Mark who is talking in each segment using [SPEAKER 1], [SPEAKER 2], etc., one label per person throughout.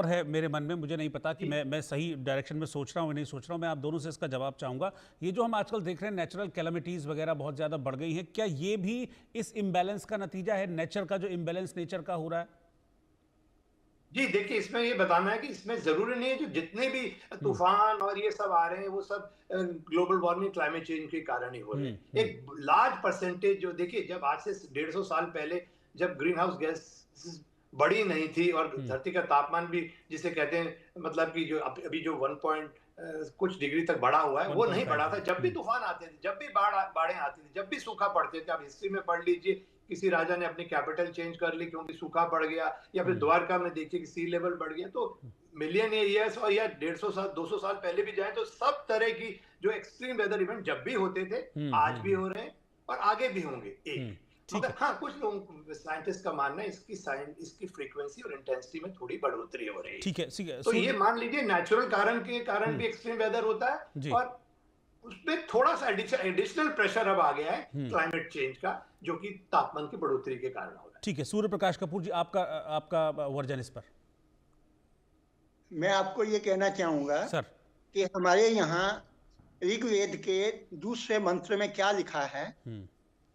[SPEAKER 1] है मेरे मन में, मुझे नहीं पता कि मैं सही डायरेक्शन में सोच रहा हूँ या नहीं सोच रहा हूँ। मैं आप दोनों से इसका जवाब चाहूँगा। ये जो हम आजकल देख रहे हैं नेचुरल कैलेमिटीज़ वगैरह बहुत ज़्यादा बढ़ गई हैं, क्या ये भी इस इम्बैलेंस का नतीजा है, नेचर का जो इम्बैलेंस नेचर का हो रहा है?
[SPEAKER 2] जी, देखिए इसमें ये बताना है कि इसमें ज़रूरी नहीं है जो जितने भी
[SPEAKER 1] हम्म।
[SPEAKER 2] तूफ़ान और ये सब आ रहे हैं वो सब ग्लोबल वार्मिंग क्लाइमेट चेंज के कारण ही हो रहे हैं।
[SPEAKER 1] हम्म।
[SPEAKER 2] एक लार्ज परसेंटेज जो देखिए जब आज से 150 साल पहले जब ग्रीन हाउस गैस बड़ी नहीं थी और
[SPEAKER 1] हम्म।
[SPEAKER 2] धरती का तापमान भी जिसे कहते हैं मतलब कि जो अभी जो 1 पॉइंट कुछ डिग्री तक बढ़ा हुआ है वो नहीं
[SPEAKER 1] 1.5
[SPEAKER 2] बढ़ा था।
[SPEAKER 1] है।
[SPEAKER 2] जब भी तूफ़ान आते थे, जब भी बाढ़ें आती थी, जब भी सूखा पड़ते थे, आप हिस्ट्री में पढ़ लीजिए किसी राजा ने अपनी कैपिटल चेंज कर ली क्योंकि सूखा पड़ गया, या फिर
[SPEAKER 1] हम्म।
[SPEAKER 2] द्वारका में देखिए कि सी लेवल बढ़ गया। तो मिलियन ईयर्स और या 150 साल 200 साल पहले भी जाए तो सब तरह की जो एक्सट्रीम वेदर इवेंट जब भी होते थे, आज भी
[SPEAKER 1] हम्म।
[SPEAKER 2] हो रहे हैं और आगे भी होंगे एक।
[SPEAKER 1] ठीक
[SPEAKER 2] मगर
[SPEAKER 1] है।
[SPEAKER 2] हाँ, कुछ लोग साइंटिस्ट का मानना है इसकी फ्रीक्वेंसी और इंटेंसिटी में थोड़ी बढ़ोतरी हो रही है।
[SPEAKER 1] ठीक है। ठीक है।
[SPEAKER 2] तो ये मान लीजिए नेचुरल कारण के कारण
[SPEAKER 1] हम्म।
[SPEAKER 2] भी एक्सट्रीम वेदर होता है
[SPEAKER 1] जी।
[SPEAKER 2] और उसमें थोड़ा सा एडिशनल प्रेशर अब आ गया है
[SPEAKER 1] हम्म।
[SPEAKER 2] क्लाइमेट चेंज का, जो कि तापमान की बढ़ोतरी के कारण हो रहा है।
[SPEAKER 1] ठीक है, सूर्य प्रकाश कपूर जी, आपका आपका वर्जन इस पर।
[SPEAKER 3] मैं आपको ये कहना चाहूंगा
[SPEAKER 1] सर।
[SPEAKER 3] कि हमारे यहाँ ऋग्वेद के दूसरे मंत्र में क्या लिखा है,
[SPEAKER 1] हम्म।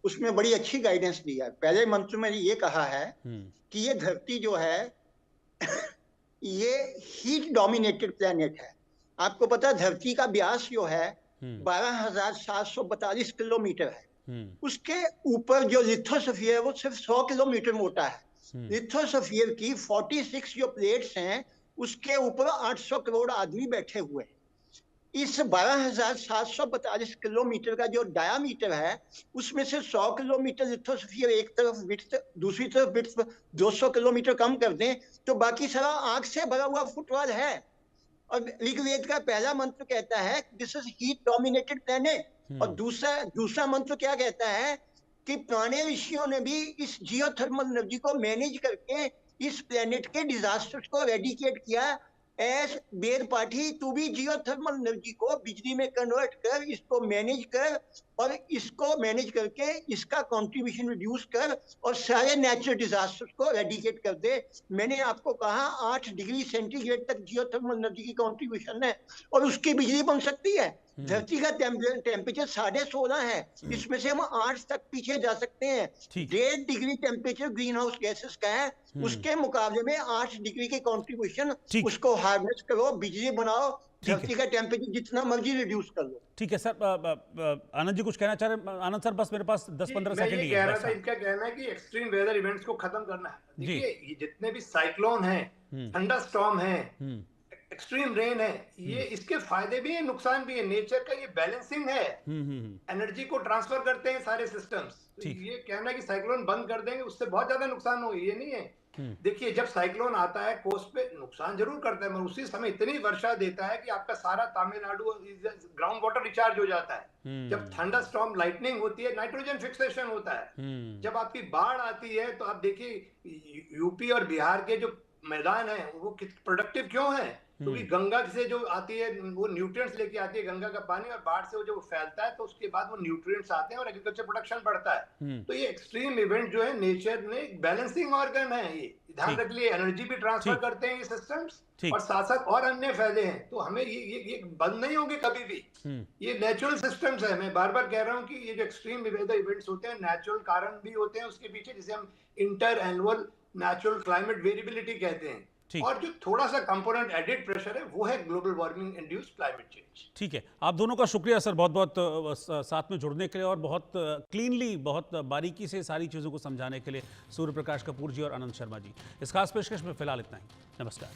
[SPEAKER 3] उसमें बड़ी अच्छी गाइडेंस दी है। पहले मंत्र में ये कहा है
[SPEAKER 1] हम्म।
[SPEAKER 3] कि ये धरती जो है ये हीट डोमिनेटेड प्लेनेट है। आपको पता है धरती का व्यास जो है
[SPEAKER 1] हम्म।
[SPEAKER 3] 12,742 किलोमीटर है।
[SPEAKER 1] हम्म।
[SPEAKER 3] उसके ऊपर जो लिथोस्फीयर है वो सिर्फ 100 किलोमीटर मोटा है।
[SPEAKER 1] हम्म।
[SPEAKER 3] लिथोस्फीयर की 46 जो प्लेट्स हैं उसके ऊपर 800 करोड़ आदमी बैठे हुए हैं। इस 12,742 किलोमीटर का जो डायामीटर है उसमें से 100 किलोमीटर लिथोस्फीयर एक तरफ विड्थ, दूसरी तरफ विड्थ 200 किलोमीटर कम कर दें तो बाकी सारा आग से भरा हुआ फुटवॉल है। और ऋग्वेद का पहला मंत्र कहता है this is heat dominated planet. और
[SPEAKER 1] हम्म।
[SPEAKER 3] दूसरा दूसरा मंत्र क्या कहता है कि पुराने ऋषियों ने भी इस जियोथर्मल एनर्जी को मैनेज करके इस प्लेनेट के डिजास्टर्स को रेडिकेट किया। एस बेर पाठी तू भी जियोथर्मल एनर्जी को बिजली में कन्वर्ट कर, इसको मैनेज कर और इसको मैनेज करके इसका कंट्रीब्यूशन रिड्यूस कर और सारे नेचुरल डिजास्टर्स को रेडिकेट कर दे। मैंने आपको कहा 8 डिग्री सेंटीग्रेड तक जियोथर्मल एनर्जी की कंट्रीब्यूशन है और उसकी बिजली बन सकती है।
[SPEAKER 1] हम्म।
[SPEAKER 3] धरती का टेम्परेचर 16.5 है, इसमें से हम 8 तक पीछे जा सकते हैं।
[SPEAKER 1] ठीक है।
[SPEAKER 3] 1.5 degree temperature green house gases का है, उसके मुकाबले में 8 डिग्री की कंट्रीब्यूशन,
[SPEAKER 1] ठीक है।
[SPEAKER 3] उसको हार्नेस करो, बिजली बनाओ,
[SPEAKER 1] ठीक है।
[SPEAKER 3] धरती का टेम्परेचर जितना मर्जी रिड्यूस कर लो।
[SPEAKER 1] ठीक है सर। आनंद जी कुछ कहना चाह रहे हैं? आनंद सर, बस मेरे पास 10-15
[SPEAKER 2] मैं
[SPEAKER 1] सेकंड
[SPEAKER 2] ये
[SPEAKER 1] ही है
[SPEAKER 2] कह रहा
[SPEAKER 1] बस।
[SPEAKER 2] था,
[SPEAKER 1] हाँ
[SPEAKER 2] इनका कहना है कि एक्सट्रीम वेदर इवेंट्स को खत्म करना है।
[SPEAKER 1] जी।
[SPEAKER 2] देखिए ये जितने भी साइक्लोन हैं,
[SPEAKER 1] हम्म।
[SPEAKER 2] थंडर स्टॉर्म है,
[SPEAKER 1] हम्म।
[SPEAKER 2] एक्सट्रीम रेन है, ये
[SPEAKER 1] हम्म।
[SPEAKER 2] इसके फायदे भी है नुकसान भी है। नेचर का ये बैलेंसिंग है,
[SPEAKER 1] हम्म।
[SPEAKER 2] एनर्जी को ट्रांसफर करते हैं सारे सिस्टम्स। तो
[SPEAKER 1] ठीक।
[SPEAKER 2] ये कहना है कि साइक्लोन बंद कर देंगे उससे बहुत ज्यादा नुकसान होगा, ये नहीं है।
[SPEAKER 1] हम्म।
[SPEAKER 2] देखिए जब साइक्लोन आता है कोस्ट पे नुकसान जरूर करता है, मगर उसी समय इतनी वर्षा देता है कि आपका सारा तमिलनाडु ग्राउंड वाटर रिचार्ज हो जाता है। जब
[SPEAKER 1] हम्म।
[SPEAKER 2] थंडर स्टॉर्म लाइटनिंग होती है नाइट्रोजन फिक्सेशन होता है।
[SPEAKER 1] हम्म।
[SPEAKER 2] जब आपकी बाढ़ आती है तो आप देखिए यूपी और बिहार के जो मैदान है वो प्रोडक्टिव क्यों है, क्योंकि
[SPEAKER 1] हम्म।
[SPEAKER 2] गंगा से जो आती है वो न्यूट्रिएंट्स लेके आती है गंगा का पानी, और बाढ़ से वो जब फैलता है तो उसके बाद वो न्यूट्रिएंट्स आते हैं और एग्रीकल्चर प्रोडक्शन बढ़ता है।
[SPEAKER 1] हम्म।
[SPEAKER 2] तो ये एक्सट्रीम इवेंट जो है नेचर ने बैलेंसिंग ऑर्गन है, ये ध्यान
[SPEAKER 1] ठीक।
[SPEAKER 2] रख लिए, एनर्जी भी ट्रांसफर
[SPEAKER 1] ठीक।
[SPEAKER 2] करते हैं ये सिस्टम्स और
[SPEAKER 1] ठीक।
[SPEAKER 2] साथ साथ और अन्य फायदे हैं। तो हमें ये बंद नहीं होंगे कभी भी,
[SPEAKER 1] हम्म।
[SPEAKER 2] ये नेचुरल सिस्टम्स है। मैं बार बार कह रहा हूँ कि ये जो एक्सट्रीम वेदर इवेंट्स होते हैं नेचुरल कारण भी होते हैं उसके पीछे, जिसे हम inter annual natural climate variability कहते हैं।
[SPEAKER 1] ठीक।
[SPEAKER 2] और जो थोड़ा सा कंपोनेंट एडिड प्रेशर है वो है global warming induced climate change.
[SPEAKER 1] ठीक है, आप दोनों का शुक्रिया सर, बहुत बहुत साथ में जुड़ने के लिए और बहुत क्लीनली, बहुत बारीकी से सारी चीज़ों को समझाने के लिए। सूर्य प्रकाश कपूर जी और आनंद शर्मा जी। इस खास पेशकश में फिलहाल इतना ही। नमस्कार।